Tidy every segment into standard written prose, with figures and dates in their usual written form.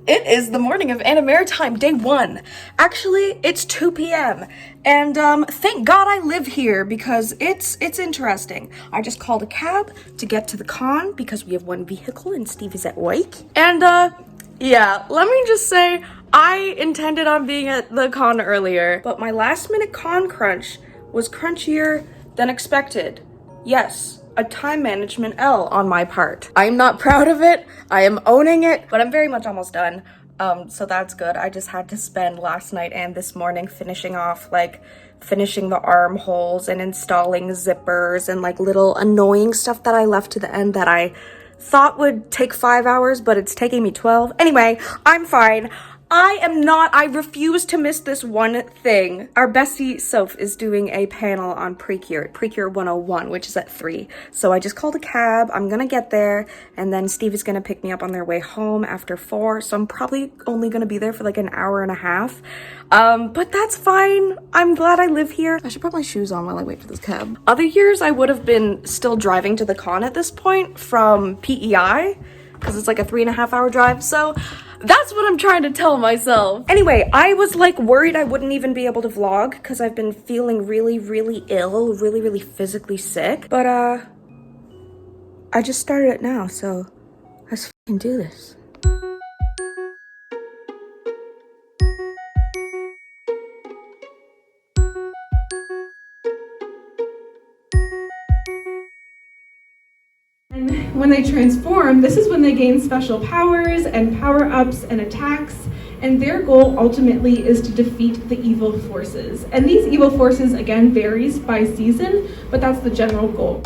It is the morning of Anna Maritime, day 1. Actually, it's 2 p.m. And thank God I live here because it's interesting. I just called a cab to get to the con because we have one vehicle and Steve is at work. And yeah, let me just say, I intended on being at the con earlier, but my last minute con crunch was crunchier than expected. Yes, a time management L on my part. I'm not proud of it, I am owning it, but I'm very much almost done. So that's good. I just had to spend last night and this morning finishing off, like, finishing the armholes and installing zippers and, like, little annoying stuff that I left to the end that I thought would take 5 hours, but it's taking me 12. Anyway, I'm fine. I refuse to miss this one thing. Our bestie Soph is doing a panel on Precure 101, which is at 3. So I just called a cab. I'm gonna get there, and then Steve is gonna pick me up on their way home after 4. So I'm probably only gonna be there for like an hour and a half. But that's fine. I'm glad I live here. I should put my shoes on while I wait for this cab. Other years I would have been still driving to the con at this point from PEI, because it's like a 3.5 hour drive. So that's what I'm trying to tell myself. Anyway, I was like worried I wouldn't even be able to vlog because I've been feeling really, really ill, really physically sick. But I just started it now, so let's fucking do this. When they transform, this is when they gain special powers and power-ups and attacks, and their goal ultimately is to defeat the evil forces. And these evil forces, again, varies by season, but that's the general goal.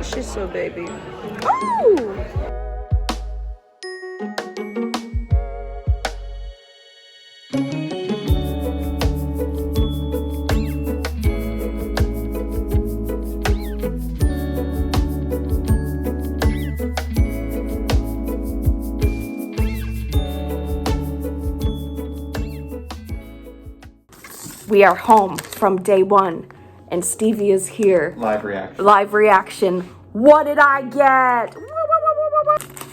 She's so baby. Oh! We are home from day 1, and Stevie is here. Live reaction. Live reaction. What did I get?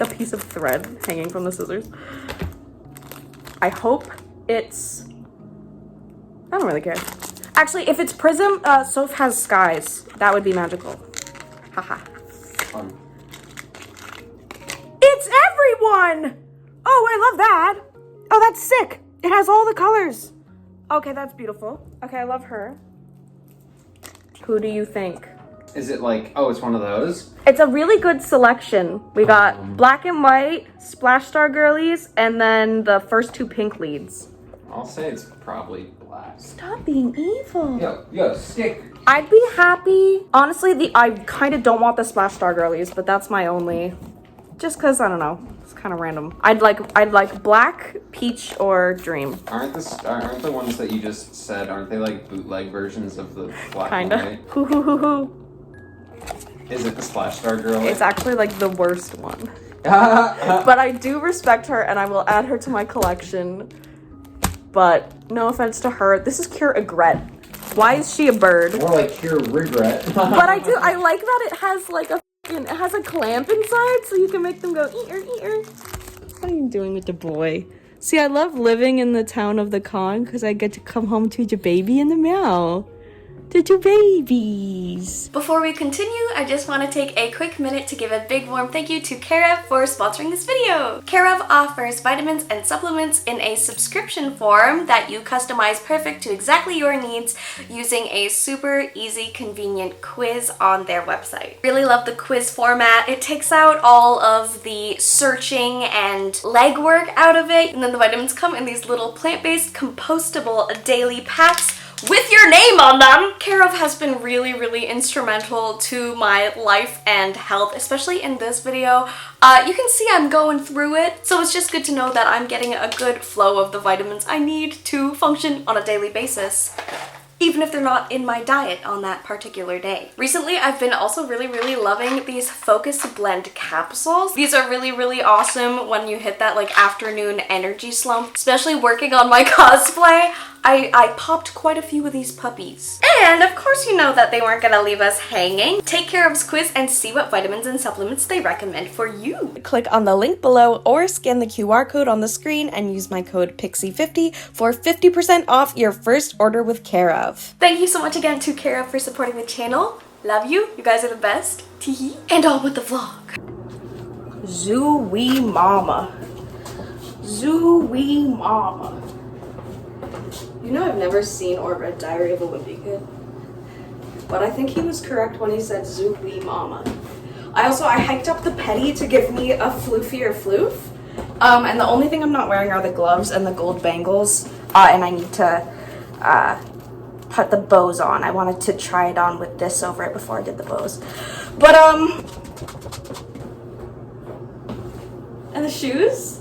A piece of thread hanging from the scissors. I hope it's... I don't really care. Actually, if it's Prism, Soph has skies. That would be magical. Haha. Fun. It's everyone! Oh, I love that. Oh, that's sick. It has all the colors. Okay, that's beautiful. Okay, I love her. Who do you think? Is it like, oh, it's one of those? It's a really good selection. We got black and white, Splash Star girlies, and then the first 2 pink leads. I'll say it's probably black. Stop being evil. Yo, stick. I'd be happy. Honestly, I kind of don't want the Splash Star girlies, but that's my only. Just because, I don't know. It's kind of random. I'd like black, peach, or dream. Aren't the ones that you just said, aren't they like bootleg versions of the black Kinda. and white? Hoo hoo hoo hoo. Is it the Splash Star girl? It's actually like the worst one. But I do respect her and I will add her to my collection. But no offense to her, this is pure regret. Why is she a bird? More like pure regret. But I like that it has like it has a clamp inside so you can make them go ear ear. What are you doing with the boy? See, I love living in the town of the con because I get to come home to the baby and the meow. The 2 babies. Before we continue, I just want to take a quick minute to give a big warm thank you to Kawaii for sponsoring this video. Kawaii offers vitamins and supplements in a subscription form that you customize perfect to exactly your needs using a super easy, convenient quiz on their website. Really love the quiz format. It takes out all of the searching and legwork out of it, and then the vitamins come in these little plant-based compostable daily packs with your name on them. Kawaii has been really instrumental to my life and health, especially in this video. You can see I'm going through it, so it's just good to know that I'm getting a good flow of the vitamins I need to function on a daily basis. even if they're not in my diet on that particular day. Recently, I've been also really loving these Focus Blend capsules. These are really awesome when you hit that like afternoon energy slump, especially working on my cosplay. I popped quite a few of these puppies. And of course you know that they weren't gonna leave us hanging. Take Care of's quiz and see what vitamins and supplements they recommend for you. Click on the link below or scan the QR code on the screen and use my code PIXIE50 for 50% off your first order with Care of. Thank you so much again to Care of for supporting the channel. Love you. You guys are the best. Teehee. And on with the vlog. Zoo-wee mama. Zoo-wee mama. You know, I've never seen or read Diary of a Wimpy Kid, but I think he was correct when he said zoo-wee mama. I hiked up the petty to give me a floofier floof, and the only thing I'm not wearing are the gloves and the gold bangles, and I need to put the bows on. I wanted to try it on with this over it before I did the bows, but and the shoes?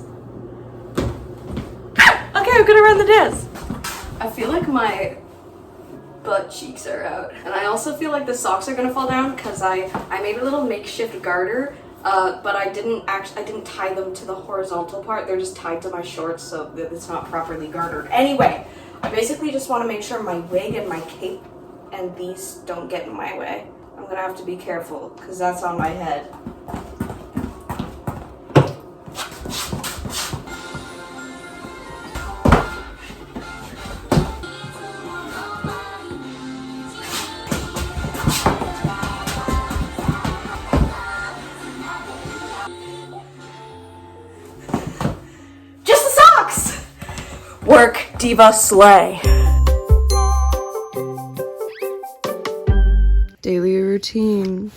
Okay, I'm gonna run the dance. I feel like my butt cheeks are out, and I also feel like the socks are gonna fall down because I made a little makeshift garter, but I didn't tie them to the horizontal part. They're just tied to my shorts, so that it's not properly gartered. Anyway, I basically just want to make sure my wig and my cape and these don't get in my way. I'm gonna have to be careful because that's on my head. Work, diva, slay. Daily routine.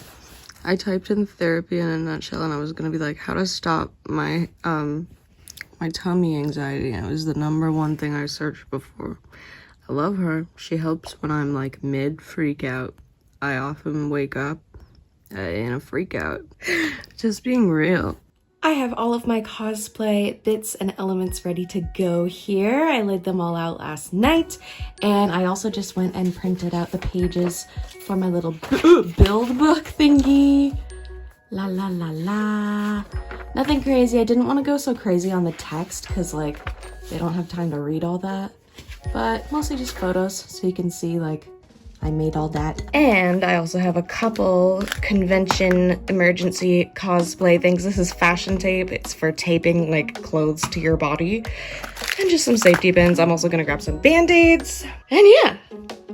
I typed in therapy in a nutshell, and I was gonna be like, how to stop my my tummy anxiety. And it was the #1 thing I searched before. I love her. She helps when I'm like mid freak out. I often wake up in a freak out. Just being real. I have all of my cosplay bits and elements ready to go here. I laid them all out last night, and I also just went and printed out the pages for my little build book thingy. La la la la. Nothing crazy. I didn't want to go so crazy on the text because like they don't have time to read all that, but mostly just photos so you can see like I made all that. And I also have a couple convention emergency cosplay things. This is fashion tape. It's for taping like clothes to your body. And just some safety pins. I'm also gonna grab some band-aids. And yeah.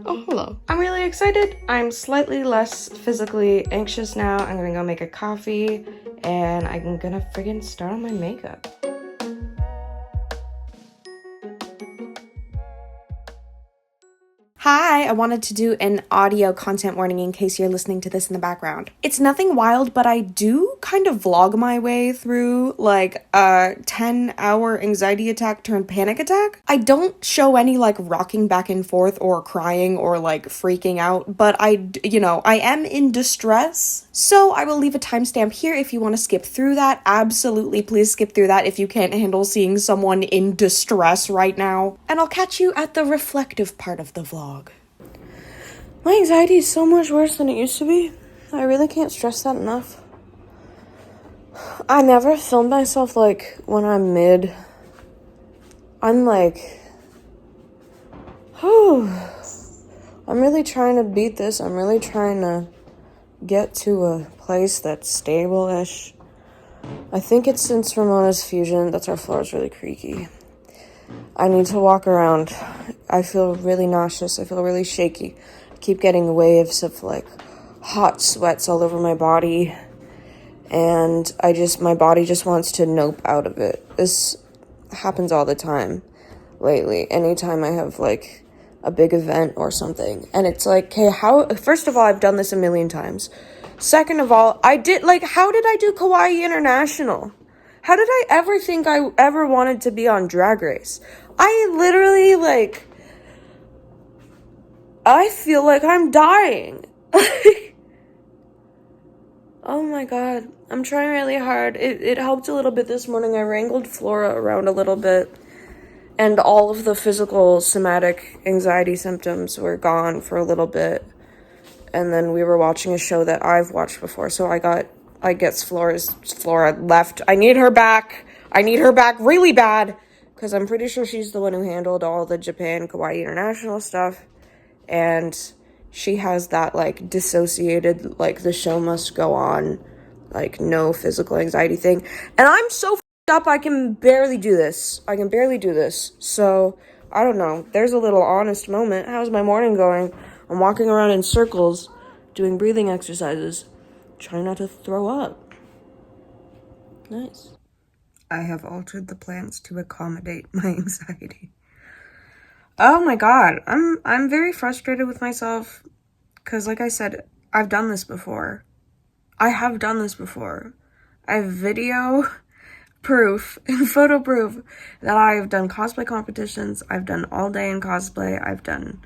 Oh, hello. I'm really excited. I'm slightly less physically anxious now. I'm gonna go make a coffee and I'm gonna friggin' start on my makeup. Hi, I wanted to do an audio content warning in case you're listening to this in the background. It's nothing wild, but I do kind of vlog my way through like a 10-hour anxiety attack turned panic attack. I don't show any like rocking back and forth or crying or like freaking out, but I am in distress. So I will leave a timestamp here if you want to skip through that. Absolutely, please skip through that if you can't handle seeing someone in distress right now. And I'll catch you at the reflective part of the vlog. My anxiety is so much worse than it used to be. I really can't stress that enough. I never filmed myself like when I'm mid. I'm like, I'm really trying to beat this. I'm really trying to get to a place that's stable-ish. I think it's since Ramona's fusion. That's our floor is really creaky. I need to walk around. I feel really nauseous. I feel really shaky. I keep getting waves of like hot sweats all over my body. And my body just wants to nope out of it. This happens all the time lately. Anytime I have like a big event or something. And it's like, okay, first of all, I've done this a million times. Second of all, how did I do Kawaii International? How did I ever think I ever wanted to be on Drag Race? I literally, I feel like I'm dying. Oh my god. I'm trying really hard. It helped a little bit this morning. I wrangled Flora around a little bit. and all of the physical somatic anxiety symptoms were gone for a little bit. And then we were watching a show that I've watched before, so I guess Flora left. I need her back really bad, because I'm pretty sure she's the one who handled all the Japan Kawaii International stuff, and she has that, like, dissociated, like, the show must go on, like, no physical anxiety thing, and I'm so up, I can barely do this, so, I don't know, there's a little honest moment. How's my morning going? I'm walking around in circles, doing breathing exercises, trying not to throw up. Nice. I have altered the plans to accommodate my anxiety. Oh my god, I'm very frustrated with myself, because like I said, I've done this before. I have video proof and photo proof that I've done cosplay competitions. I've done all day in cosplay. I've done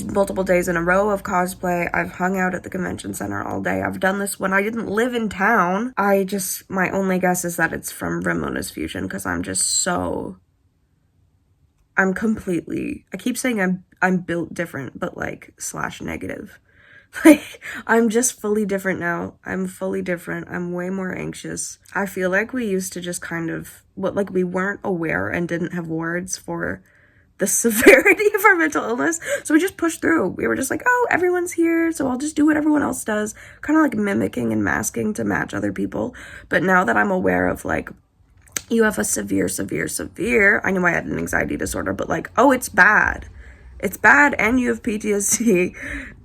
multiple days in a row of cosplay. I've hung out at the convention center all day. I've done this when I didn't live in town. My only guess is that it's from Ramona's Fusion, because I keep saying I'm built different, but like / negative. Like, I'm just fully different now. I'm fully different. I'm way more anxious. I feel like we used to just kind of, we weren't aware and didn't have words for the severity of our mental illness, so we just pushed through. We were just like, oh, everyone's here, so I'll just do what everyone else does, kind of like mimicking and masking to match other people. But now that I'm aware of, like, you have a severe, I knew I had an anxiety disorder, but like, oh, it's bad, and you have PTSD,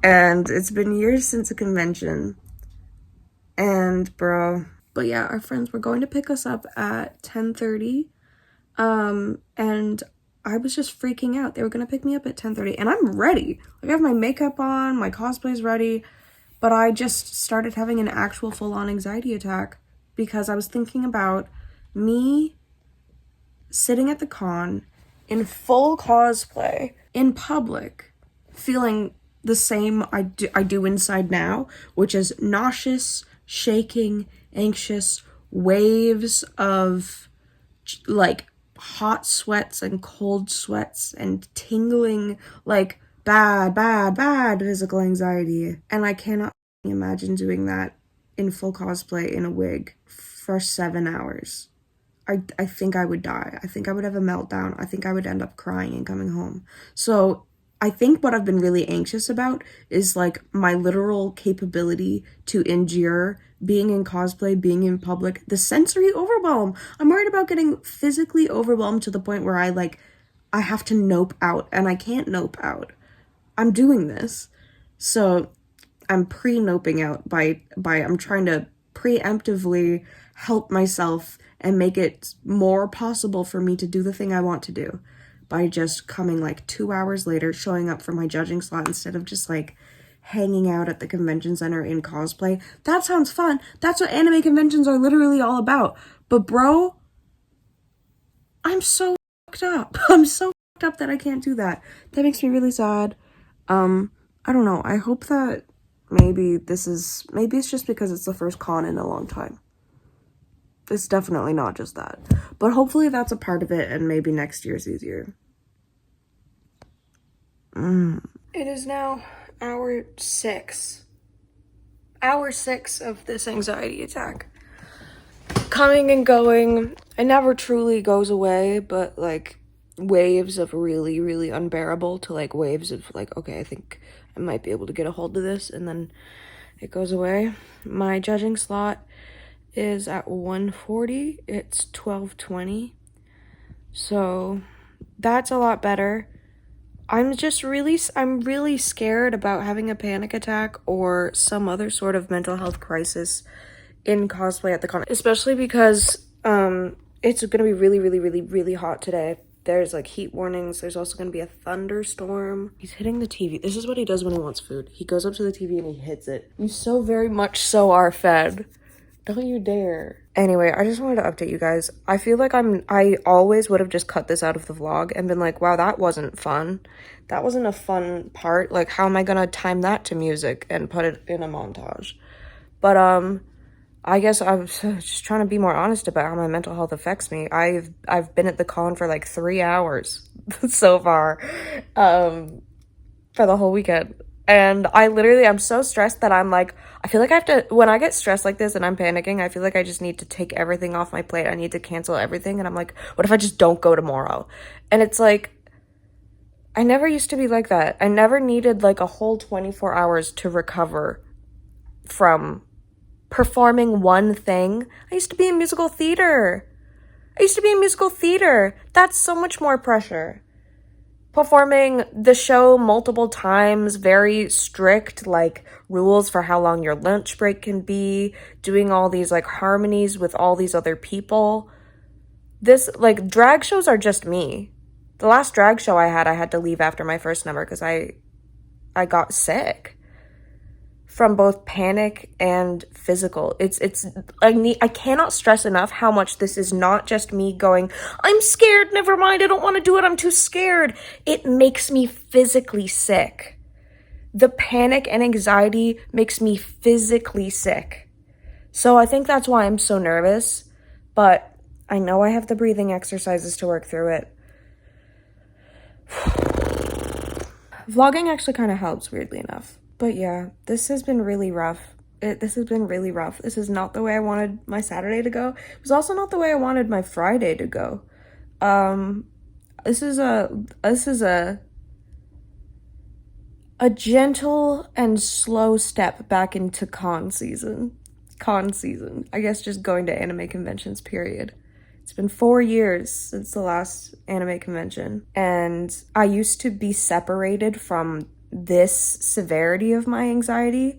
and it's been years since a convention, and bro. But yeah, our friends were going to pick us up at 10:30, and I was just freaking out. They were gonna pick me up at 10:30, and I'm ready. Like, I have my makeup on, my cosplay's ready, but I just started having an actual full-on anxiety attack, because I was thinking about me sitting at the con in full cosplay in public, feeling the same I do inside now, which is nauseous, shaking, anxious, waves of like hot sweats and cold sweats and tingling, like bad physical anxiety. And I cannot imagine doing that in full cosplay in a wig for 7 hours. I think I would die. I think I would have a meltdown. I think I would end up crying and coming home. So I think what I've been really anxious about is like my literal capability to endure being in cosplay, being in public, the sensory overwhelm. I'm worried about getting physically overwhelmed to the point where I have to nope out, and I can't nope out. I'm doing this. So I'm pre-noping out by I'm trying to preemptively help myself and make it more possible for me to do the thing I want to do by just coming like 2 hours later, showing up for my judging slot instead of just like hanging out at the convention center in cosplay. That sounds fun. That's what anime conventions are literally all about. But bro, I'm so fucked up. I'm so fucked up that I can't do that. That makes me really sad. I don't know. I hope that maybe it's just because it's the first con in a long time. It's definitely not just that. But hopefully that's a part of it, and maybe next year's easier. It is now hour 6. Hour 6 of this anxiety attack. Coming and going. It never truly goes away, but like waves of really, really unbearable to like waves of like, okay, I think I might be able to get a hold of this, and then it goes away. My judging slot is at 1:40. It's 12:20. So that's a lot better. I'm really scared about having a panic attack or some other sort of mental health crisis in cosplay at the con, especially because it's gonna be really, really, really, really hot today. There's like heat warnings. There's also gonna be a thunderstorm. He's hitting the TV. This is what he does when he wants food. He goes up to the TV and he hits it. You so very much so are fed. Don't you dare. Anyway, I just wanted to update you guys. I feel like I always would have just cut this out of the vlog and been like, wow, that wasn't fun. That wasn't a fun part. Like, how am I gonna time that to music and put it in a montage? But I guess I'm just trying to be more honest about how my mental health affects me. I've been at the con for like 3 hours so far, for the whole weekend. And I'm so stressed that I'm like, I feel like I have to, when I get stressed like this and I'm panicking, I feel like I just need to take everything off my plate. I need to cancel everything. And I'm like, what if I just don't go tomorrow? And it's like, I never used to be like that. I never needed like a whole 24 hours to recover from performing one thing. I used to be in musical theater. That's so much more pressure. Performing the show multiple times, very strict, like, rules for how long your lunch break can be, doing all these, like, harmonies with all these other people. This, like, drag shows are just me. The last drag show I had to leave after my first number because I got sick from both panic and physical. I cannot stress enough how much this is not just me going, I'm scared, never mind, I don't want to do it, I'm too scared. It makes me physically sick. The panic and anxiety makes me physically sick. So I think that's why I'm so nervous, but I know I have the breathing exercises to work through it. Vlogging actually kind of helps, weirdly enough. But yeah, this has been really rough. This has been really rough. This is not the way I wanted my Saturday to go. It was also not the way I wanted my Friday to go. This is a gentle and slow step back into con season. I guess just going to anime conventions, period. It's been 4 years since the last anime convention, and I used to be separated from this severity of my anxiety,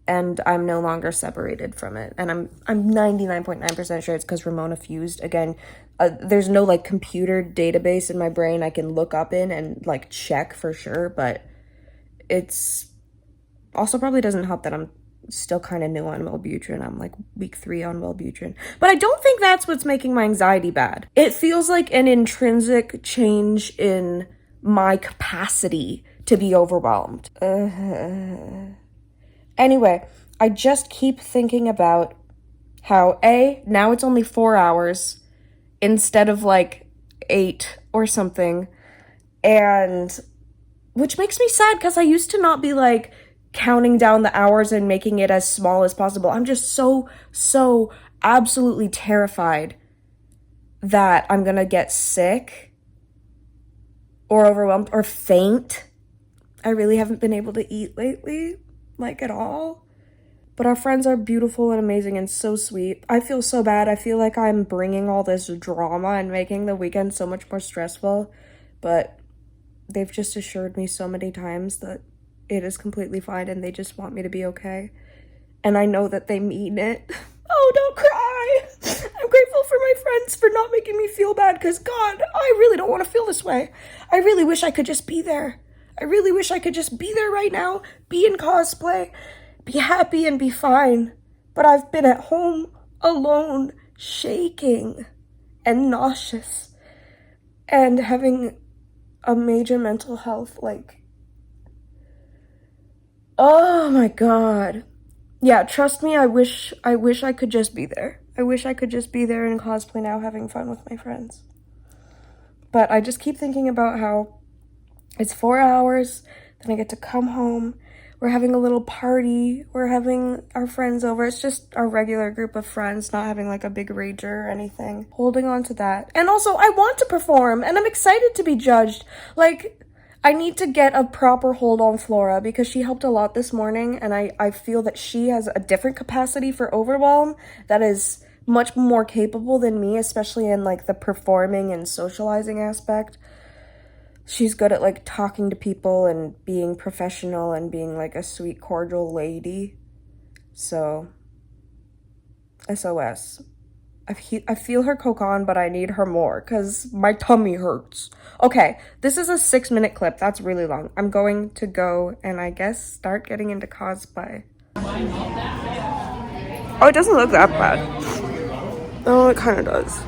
and I'm no longer separated from it. And I'm 99.9% sure it's because Ramona fused. Again, there's no, like, computer database in my brain I can look up in and, like, check for sure, but it's also probably doesn't help that I'm still kind of new on Wellbutrin. I'm like week 3 on Wellbutrin. But I don't think that's what's making my anxiety bad. It feels like an intrinsic change in my capacity to be overwhelmed. Anyway, I just keep thinking about how, now it's only 4 hours instead of like 8 or something. And which makes me sad because I used to not be like counting down the hours and making it as small as possible. I'm just so absolutely terrified that I'm gonna get sick or overwhelmed or faint. I really haven't been able to eat lately, like at all. But our friends are beautiful and amazing and so sweet. I feel so bad. I feel like I'm bringing all this drama and making the weekend so much more stressful. But they've just assured me so many times that it is completely fine and they just want me to be okay. And I know that they mean it. Oh, don't cry! I'm grateful for my friends for not making me feel bad because, God, I really don't want to feel this way. I really wish I could just be there. I really wish I could just be there right now, be in cosplay, be happy and be fine. But I've been at home alone, shaking and nauseous and having a major mental health, like, oh my God. Yeah, trust me, I wish I could just be there. I wish I could just be there in cosplay now having fun with my friends. But I just keep thinking about how it's 4 hours, then I get to come home. We're having a little party. We're having our friends over. It's just our regular group of friends, not having like a big rager or anything. Holding on to that. And also, I want to perform, and I'm excited to be judged. Like, I need to get a proper hold on Flora because she helped a lot this morning, and I feel that she has a different capacity for overwhelm that is much more capable than me, especially in like the performing and socializing aspect. She's good at like talking to people and being professional and being like a sweet, cordial lady. So, SOS. I feel her cocon, but I need her more because my tummy hurts. Okay, this is a 6-minute clip. That's really long. I'm going to go and I guess start getting into cosplay. Oh, it doesn't look that bad. Oh, it kind of does.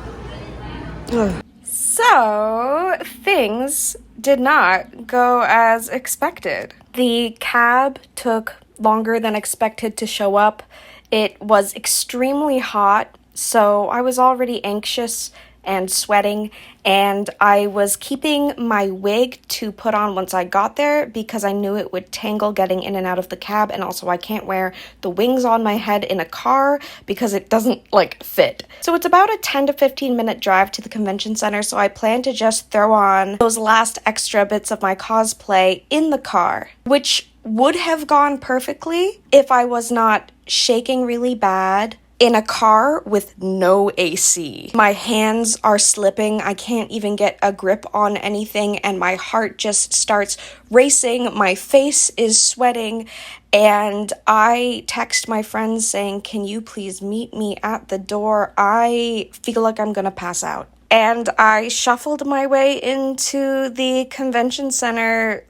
Ugh. So, things did not go as expected. The cab took longer than expected to show up, It was extremely hot, so I was already anxious and sweating, and I was keeping my wig to put on once I got there because I knew it would tangle getting in and out of the cab, and also I can't wear the wings on my head in a car because it doesn't, fit. So it's about a 10 to 15 minute drive to the convention center, so I plan to just throw on those last extra bits of my cosplay in the car, which would have gone perfectly if I was not shaking really bad in a car with no AC. My hands are slipping, I can't even get a grip on anything, and my heart just starts racing, my face is sweating, and I text my friends saying, "Can you please meet me at the door? I feel like I'm gonna pass out." And I shuffled my way into the convention center,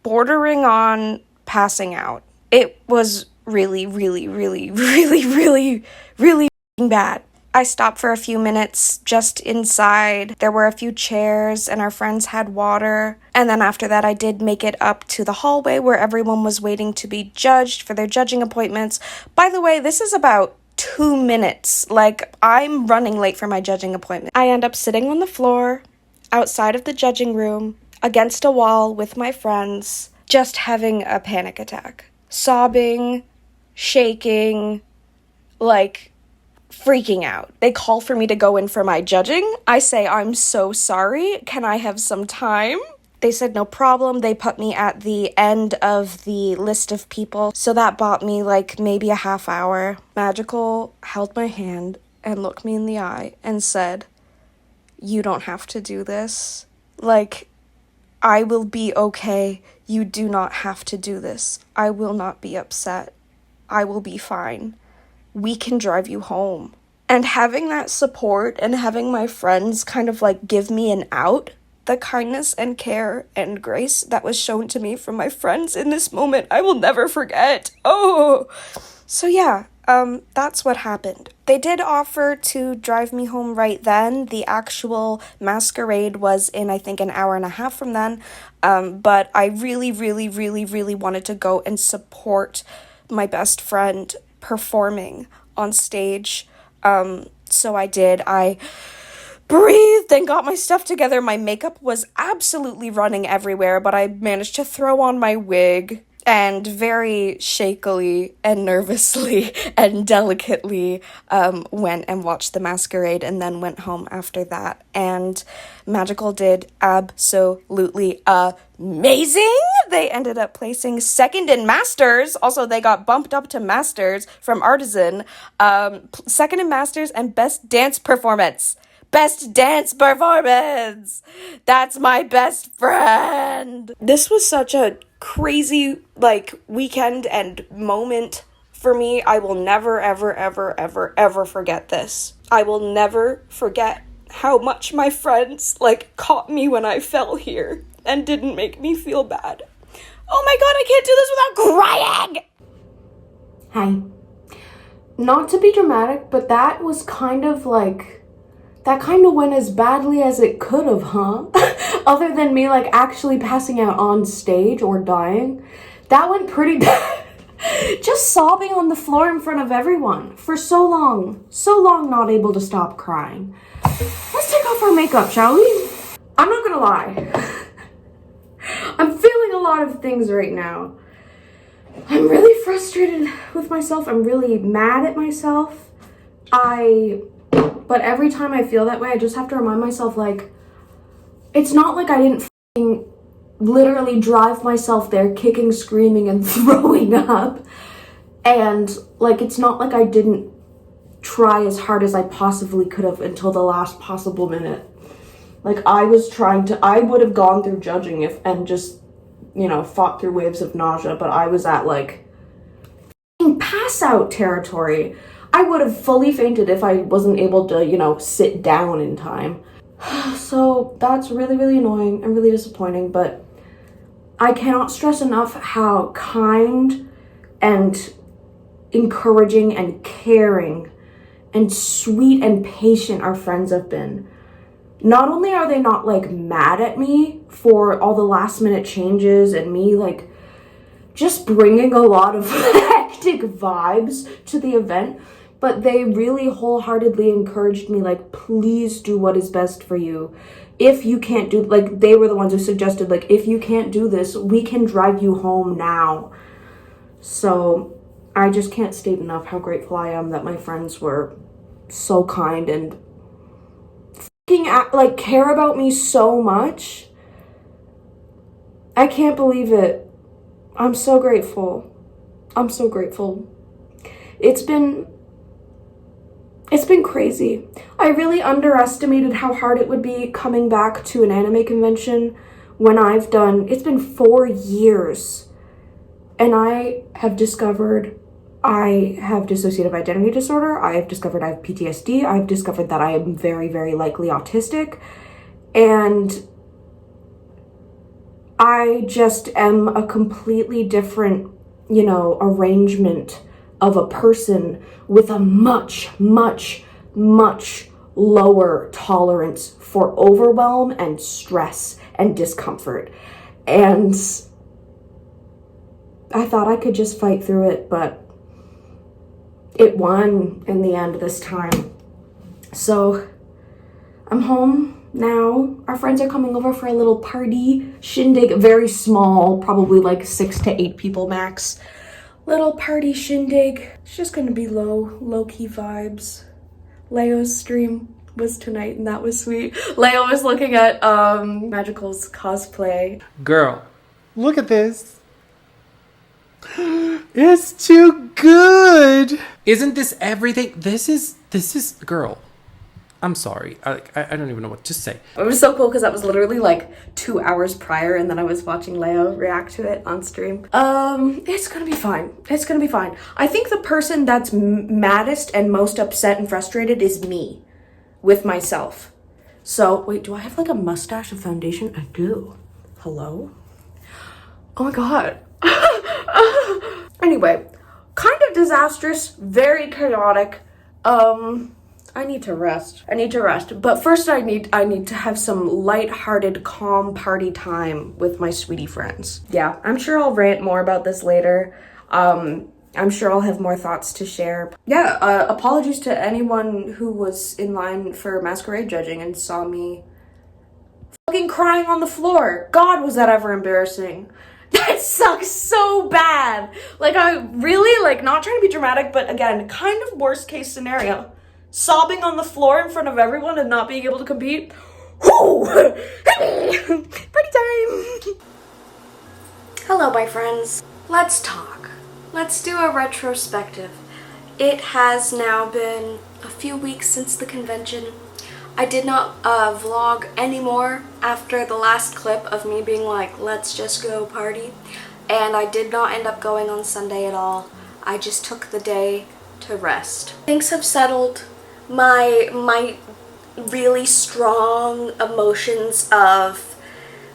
bordering on passing out. It was really, really, really, really, really, really bad. I stopped for a few minutes just inside. There were a few chairs and our friends had water. And then after that, I did make it up to the hallway where everyone was waiting to be judged for their judging appointments. By the way, this is about 2 minutes. I'm running late for my judging appointment. I end up sitting on the floor outside of the judging room against a wall with my friends, just having a panic attack. Sobbing, shaking, freaking out. They call for me to go in for my judging. I say, "I'm so sorry. Can I have some time?" They said no problem. They put me at the end of the list of people, so that bought me maybe a half hour. Magical held my hand and looked me in the eye and said, "You don't have to do this. I will be okay. You do not have to do this. I will not be upset. I will be fine. We can drive you home." And having that support and having my friends kind of give me an out, the kindness and care and grace that was shown to me from my friends in this moment, I will never forget. Oh! So yeah, that's what happened. They did offer to drive me home right then. The actual masquerade was in, I think, an hour and a half from then. But I really, really, really, really wanted to go and support my best friend performing on stage. So I did. I breathed and got my stuff together. My makeup was absolutely running everywhere, but I managed to throw on my wig and very shakily and nervously and delicately went and watched the masquerade and then went home after that. And Magical did absolutely amazing. They ended up placing second in Masters. Also, they got bumped up to Masters from Artisan. Second in Masters and Best Dance Performance. Best dance performance! That's my best friend! This was such a crazy, weekend and moment for me. I will never, ever, ever, ever, ever forget this. I will never forget how much my friends, caught me when I fell here and didn't make me feel bad. Oh my god, I can't do this without crying! Hi. Not to be dramatic, but that was kind of that kind of went as badly as it could have, huh? Other than me, actually passing out on stage or dying. That went pretty bad. Just sobbing on the floor in front of everyone for so long not able to stop crying. Let's take off our makeup, shall we? I'm not gonna lie. I'm feeling a lot of things right now. I'm really frustrated with myself. I'm really mad at myself. But every time I feel that way, I just have to remind myself, it's not like I didn't literally drive myself there kicking, screaming, and throwing up. And, it's not like I didn't try as hard as I possibly could have until the last possible minute. I would have gone through judging and just, fought through waves of nausea, but I was at, pass out territory. I would have fully fainted if I wasn't able to, sit down in time. So that's really, really annoying and really disappointing, but I cannot stress enough how kind and encouraging and caring and sweet and patient our friends have been. Not only are they not, mad at me for all the last minute changes and me, just bringing a lot of hectic vibes to the event, but they really wholeheartedly encouraged me, like, please do what is best for you. If you can't do, like, they were the ones who suggested, like, if you can't do this, we can drive you home now. So I just can't state enough how grateful I am that my friends were so kind and like care about me so much. I can't believe it. I'm so grateful. I'm so grateful. It's been crazy. I really underestimated how hard it would be coming back to an anime convention when it's been 4 years, and I have discovered I have dissociative identity disorder. I have discovered I have PTSD. I've discovered that I am very, very likely autistic. And I just am a completely different, arrangement of a person with a much, much, much lower tolerance for overwhelm and stress and discomfort. And I thought I could just fight through it, but it won in the end this time. So I'm home now. Our friends are coming over for a little party shindig, very small, probably like 6 to 8 people max. Little party shindig. It's just gonna be low-key vibes. Leo's stream was tonight and that was sweet. Leo was looking at Magical's cosplay. Girl, look at this. It's too good. Isn't this everything? This is girl. I'm sorry. I don't even know what to say. It was so cool because that was literally like 2 hours prior, and then I was watching Leo react to it on stream. It's gonna be fine. It's gonna be fine. I think the person that's maddest and most upset and frustrated is me with myself. So wait, do I have like a mustache of foundation? I do. Hello? Oh my god. Anyway, kind of disastrous, very chaotic. I need to rest. But first I need to have some light-hearted, calm party time with my sweetie friends. Yeah, I'm sure I'll rant more about this later. I'm sure I'll have more thoughts to share. Yeah, apologies to anyone who was in line for masquerade judging and saw me fucking crying on the floor. God, was that ever embarrassing. That sucks so bad. Like, I really, like, not trying to be dramatic, but again, kind of worst case scenario. Sobbing on the floor in front of everyone and not being able to compete. Whoo! Party time! Hello, my friends. Let's talk. Let's do a retrospective. It has now been a few weeks since the convention. I did not vlog anymore after the last clip of me being like, let's just go party. And I did not end up going on Sunday at all. I just took the day to rest. Things have settled. My really strong emotions of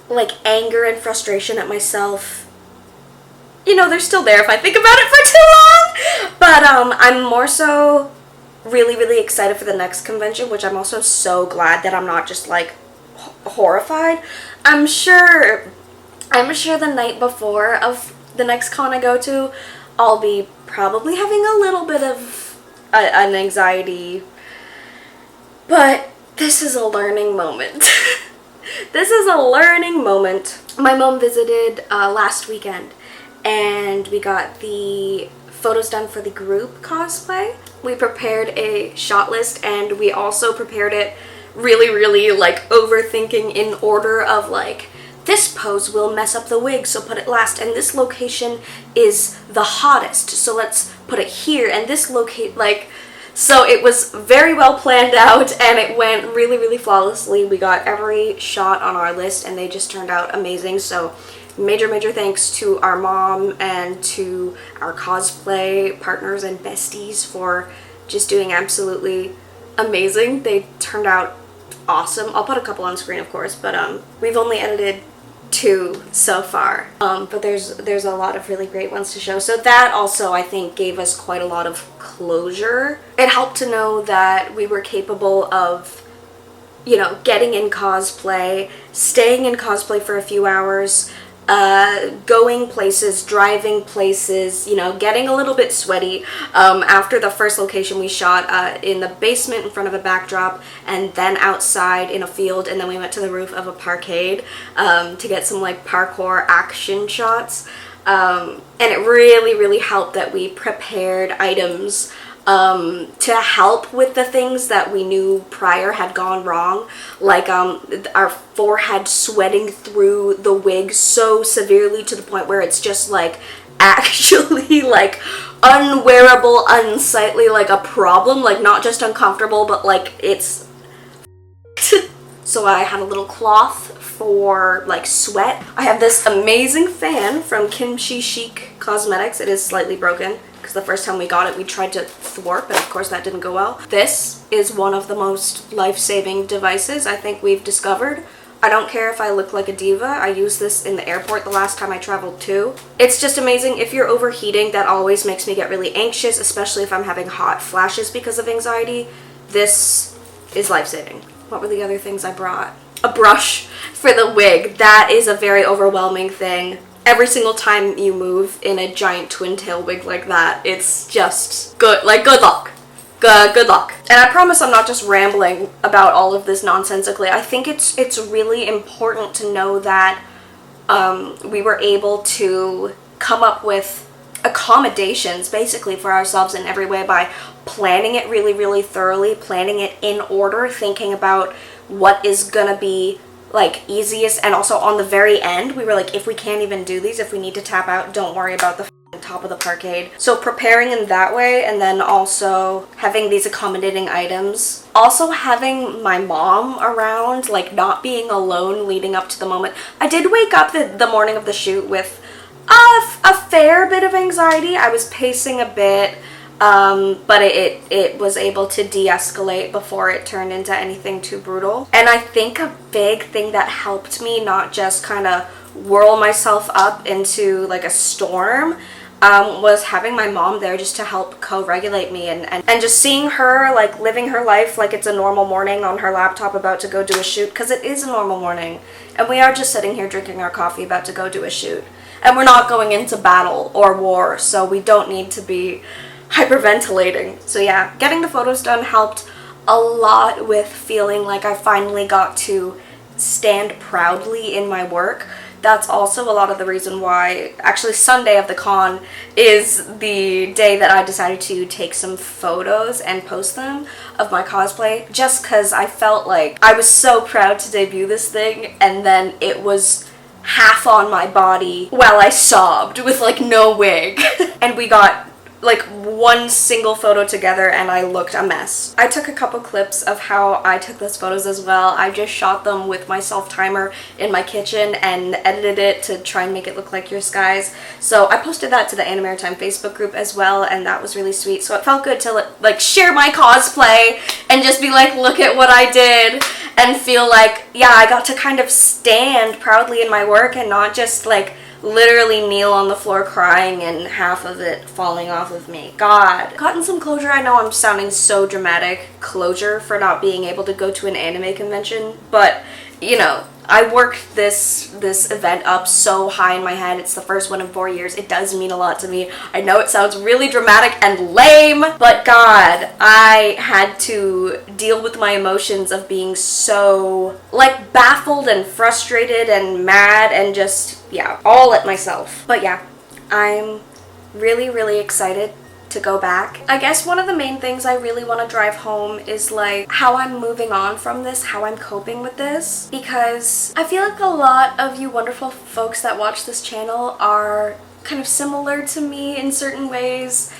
like anger and frustration at myself, they're still there if I think about it for too long. But I'm more so really, really excited for the next convention, which I'm also so glad that I'm not just like horrified. I'm sure the night before of the next con I go to, I'll be probably having a little bit of an anxiety, but this is a learning moment. This is a learning moment. My mom visited last weekend, and we got the photos done for the group cosplay. We prepared a shot list, and we also prepared it really, really like overthinking in order of like, this pose will mess up the wig, so put it last, and this location is the hottest, so let's put it here, and this so it was very well planned out, and it went really, really flawlessly. We got every shot on our list, and they just turned out amazing. So major thanks to our mom and to our cosplay partners and besties for just doing absolutely amazing. They turned out awesome. I'll put a couple on screen, of course, but we've only edited 2 so far, but there's a lot of really great ones to show. So that also, I think, gave us quite a lot of closure. It helped to know that we were capable of, getting in cosplay, staying in cosplay for a few hours, going places, driving places, you know, getting a little bit sweaty. After the first location we shot in the basement in front of a backdrop, and then outside in a field, and then we went to the roof of a parkade to get some like parkour action shots. And it really helped that we prepared items to help with the things that we knew prior had gone wrong, like our forehead sweating through the wig so severely to the point where it's just like actually like unwearable, unsightly, like a problem, like not just uncomfortable, but like it's so I had a little cloth for like sweat. I have this amazing fan from Kimchi Chic Cosmetics. It is slightly broken because the first time we got it we tried to thwart, but of course that didn't go well. This is one of the most life-saving devices I think we've discovered. I don't care if I look like a diva. I used this in the airport the last time I traveled too. It's just amazing. If you're overheating, that always makes me get really anxious, especially if I'm having hot flashes because of anxiety. This is life-saving. What were the other things I brought? A brush for the wig. That is a very overwhelming thing. Every single time you move in a giant twin tail wig like that, it's just good. Like, good luck. Good luck. And I promise I'm not just rambling about all of this nonsensically. I think it's really important to know that we were able to come up with accommodations basically for ourselves in every way by planning it really thoroughly, planning it in order, thinking about what is gonna be like easiest, and also on the very end we were like, if we can't even do these, if we need to tap out, don't worry about the top of the parkade. So preparing in that way, and then also having these accommodating items, also having my mom around, like not being alone leading up to the moment. I did wake up the morning of the shoot with a fair bit of anxiety. I was pacing a bit, but it was able to de-escalate before it turned into anything too brutal. And I think a big thing that helped me not just kind of whirl myself up into like a storm was having my mom there just to help co-regulate me, and just seeing her like living her life like it's a normal morning on her laptop about to go do a shoot, because it is a normal morning and we are just sitting here drinking our coffee about to go do a shoot, and we're not going into battle or war, so we don't need to be hyperventilating. So yeah, getting the photos done helped a lot with feeling like I finally got to stand proudly in my work. That's also a lot of the reason why actually Sunday of the con is the day that I decided to take some photos and post them of my cosplay, just because I felt like I was so proud to debut this thing, and then it was half on my body while I sobbed with like no wig and we got like one single photo together and I looked a mess. I took a couple clips of how I took those photos as well. I just shot them with my self-timer in my kitchen and edited it to try and make it look like your skies. So I posted that to the Anna Maritime Facebook group as well, and that was really sweet. So it felt good to like share my cosplay and just be like, look at what I did, and feel like, yeah, I got to kind of stand proudly in my work and not just like literally kneel on the floor crying and half of it falling off of me. God. Gotten some closure. I know I'm sounding so dramatic. Closure for not being able to go to an anime convention, but you know, I worked this event up so high in my head. It's the first one in 4 years. It does mean a lot to me. I know it sounds really dramatic and lame, but God, I had to deal with my emotions of being so like baffled and frustrated and mad and just, yeah, all at myself. But yeah, I'm really excited to go back. I guess one of the main things I really want to drive home is like how I'm moving on from this, how I'm coping with this, because I feel like a lot of you wonderful folks that watch this channel are kind of similar to me in certain ways,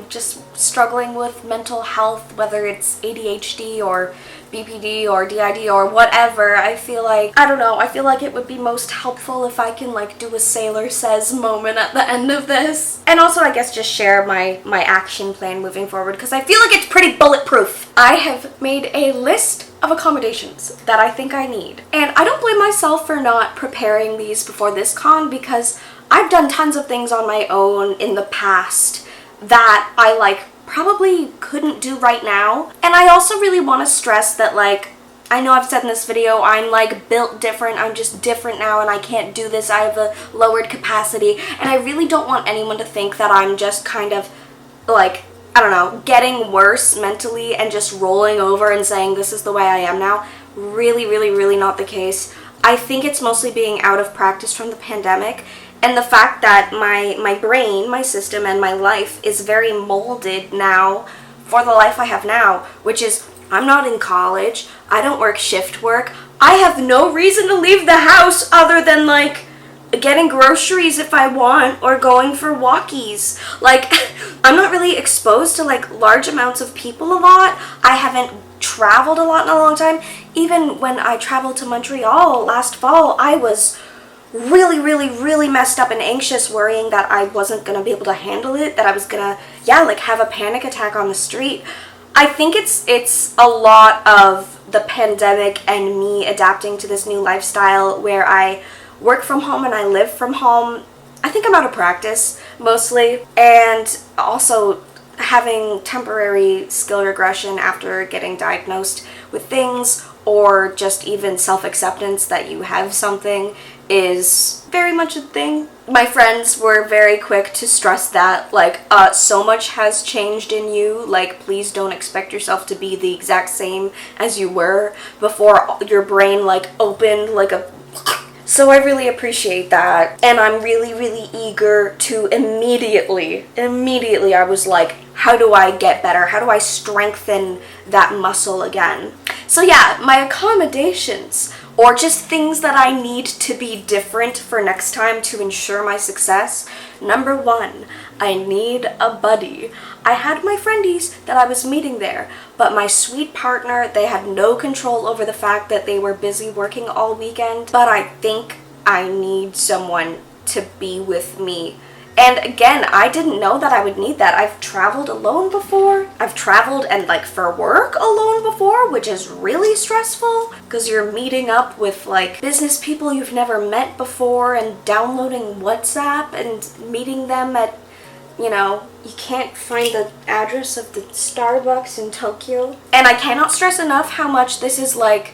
just struggling with mental health, whether it's ADHD or BPD or DID or whatever. I feel like, I don't know, I feel like it would be most helpful if I can like do a Sailor Says moment at the end of this. And also I guess just share my action plan moving forward, because I feel like it's pretty bulletproof. I have made a list of accommodations that I think I need. And I don't blame myself for not preparing these before this con, because I've done tons of things on my own in the past that I like probably couldn't do right now. And I also really want to stress that like I know I've said in this video, I'm like built different, I'm just different now and I can't do this, I have a lowered capacity, and I really don't want anyone to think that I'm just kind of like, I don't know, getting worse mentally and just rolling over and saying this is the way I am now. Really, really, really not the case. I think it's mostly being out of practice from the pandemic and the fact that my brain, my system, and my life is very molded now for the life I have now, which is I'm not in college, I don't work shift work, I have no reason to leave the house other than like getting groceries if I want or going for walkies. Like, I'm not really exposed to like large amounts of people a lot. I haven't traveled a lot in a long time. Even when I traveled to Montreal last fall, I was really, really, really messed up and anxious, worrying that I wasn't gonna be able to handle it, that I was gonna, like have a panic attack on the street. I think it's a lot of the pandemic and me adapting to this new lifestyle where I work from home and I live from home. I think I'm out of practice mostly, and also having temporary skill regression after getting diagnosed with things, or just even self-acceptance that you have something is very much a thing. My friends were very quick to stress that, like, so much has changed in you, like, please don't expect yourself to be the exact same as you were before your brain, like, opened like a... So I really appreciate that, and I'm really, really eager to immediately, I was like, how do I get better? How do I strengthen that muscle again? So yeah, my accommodations, or just things that I need to be different for next time to ensure my success. Number one, I need a buddy. I had my friendies that I was meeting there, but my sweet partner, they had no control over the fact that they were busy working all weekend, but I think I need someone to be with me. And again, I didn't know that I would need that. I've traveled alone before. I've traveled and like for work alone before, which is really stressful because you're meeting up with like business people you've never met before and downloading WhatsApp and meeting them at, you know, you can't find the address of the Starbucks in Tokyo. And I cannot stress enough how much this is like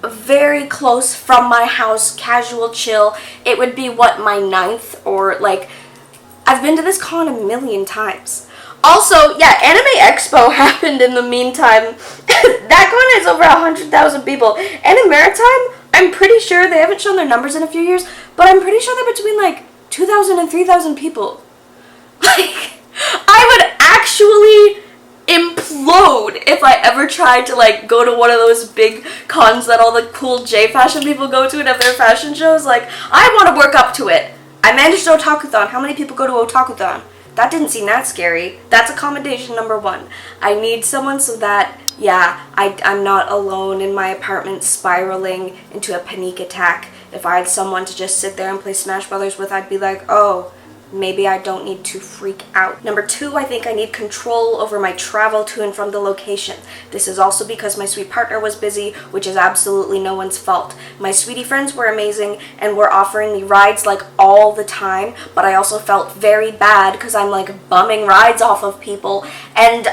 very close from my house, casual chill. It would be what, my 9th, or like, I've been to this con a million times. Also, yeah, Anime Expo happened in the meantime. That con has over 100,000 people. And in Maritime, I'm pretty sure, they haven't shown their numbers in a few years, but I'm pretty sure they're between like 2,000 and 3,000 people. Like, I would actually implode if I ever tried to like go to one of those big cons that all the cool J fashion people go to and have their fashion shows. Like, I want to work up to it. I managed Otakuthon. How many people go to Otakuthon? That didn't seem that scary. That's accommodation number one. I need someone so that, yeah, I'm not alone in my apartment spiraling into a panic attack. If I had someone to just sit there and play Smash Brothers with, I'd be like, oh, maybe I don't need to freak out. Number two, I think I need control over my travel to and from the location. This is also because my sweet partner was busy, which is absolutely no one's fault. My sweetie friends were amazing and were offering me rides like all the time, but I also felt very bad because I'm like bumming rides off of people and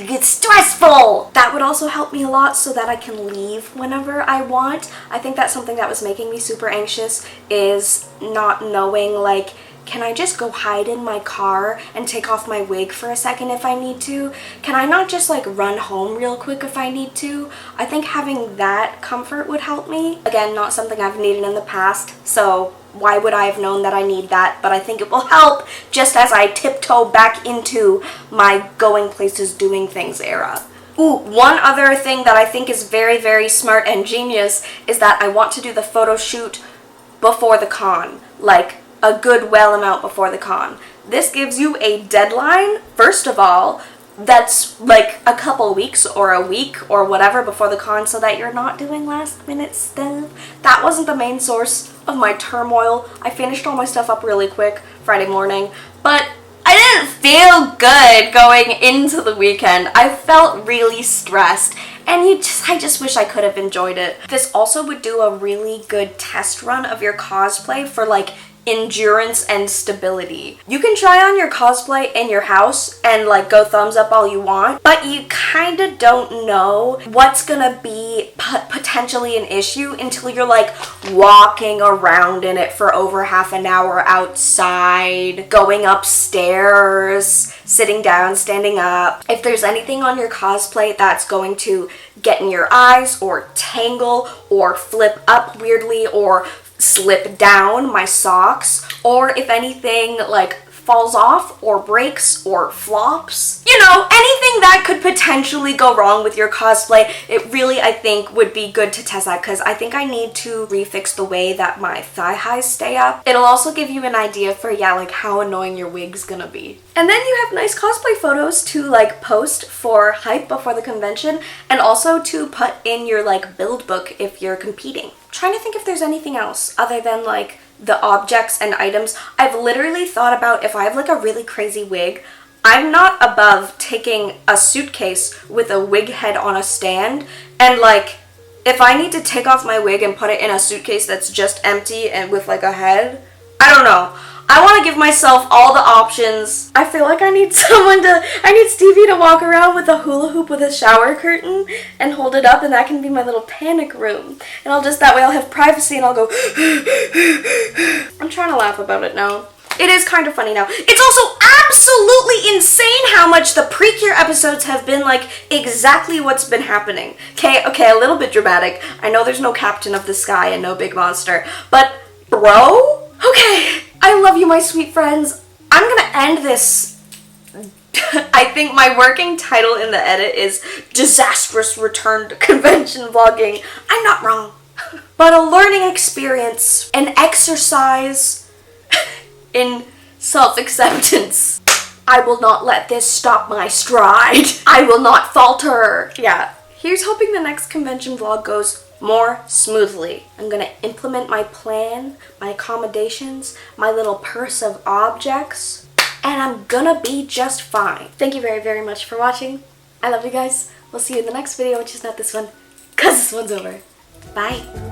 it's stressful. That would also help me a lot so that I can leave whenever I want. I think that's something that was making me super anxious, is not knowing, like, can I just go hide in my car and take off my wig for a second if I need to? Can I not just like run home real quick if I need to? I think having that comfort would help me. Again, not something I've needed in the past, so why would I have known that I need that? But I think it will help just as I tiptoe back into my going places, doing things era. Ooh, one other thing that I think is very, very smart and genius is that I want to do the photo shoot before the con, like a good well amount before the con. This gives you a deadline, first of all, that's like a couple weeks or a week or whatever before the con, so that you're not doing last minute stuff. That wasn't the main source of my turmoil. I finished all my stuff up really quick Friday morning, but I didn't feel good going into the weekend. I felt really stressed, and I just wish I could have enjoyed it. This also would do a really good test run of your cosplay for like endurance and stability. You can try on your cosplay in your house and like go thumbs up all you want, but you kind of don't know what's gonna be potentially an issue until you're like walking around in it for over half an hour outside, going upstairs, sitting down, standing up. If there's anything on your cosplay that's going to get in your eyes or tangle or flip up weirdly or slip down my socks, or if anything like falls off or breaks or flops, you know, anything that could potentially go wrong with your cosplay, it really, I think, would be good to test that, because I think I need to refix the way that my thigh highs stay up. It'll also give you an idea for, yeah, like how annoying your wig's gonna be. And then you have nice cosplay photos to like post for hype before the convention, and also to put in your like build book if you're competing. I'm trying to think if there's anything else other than like the objects and items. I've literally thought about if I have like a really crazy wig, I'm not above taking a suitcase with a wig head on a stand, and like if I need to take off my wig and put it in a suitcase that's just empty and with like a head, I don't know. I want to give myself all the options. I feel like I need Stevie to walk around with a hula hoop with a shower curtain and hold it up, and that can be my little panic room. And that way I'll have privacy and I'll go I'm trying to laugh about it now. It is kind of funny now. It's also absolutely insane how much the Precure episodes have been like exactly what's been happening. Okay, a little bit dramatic. I know there's no captain of the sky and no big monster, but bro? Okay. I love you, my sweet friends. I'm gonna end this. I think my working title in the edit is Disastrous Return to Convention Vlogging. I'm not wrong. But a learning experience, an exercise in self-acceptance. I will not let this stop my stride. I will not falter. Yeah, here's hoping the next convention vlog goes more smoothly. I'm gonna implement my plan, my accommodations, my little purse of objects, and I'm gonna be just fine. Thank you very, very much for watching. I love you guys. We'll see you in the next video, which is not this one, because this one's over. Bye.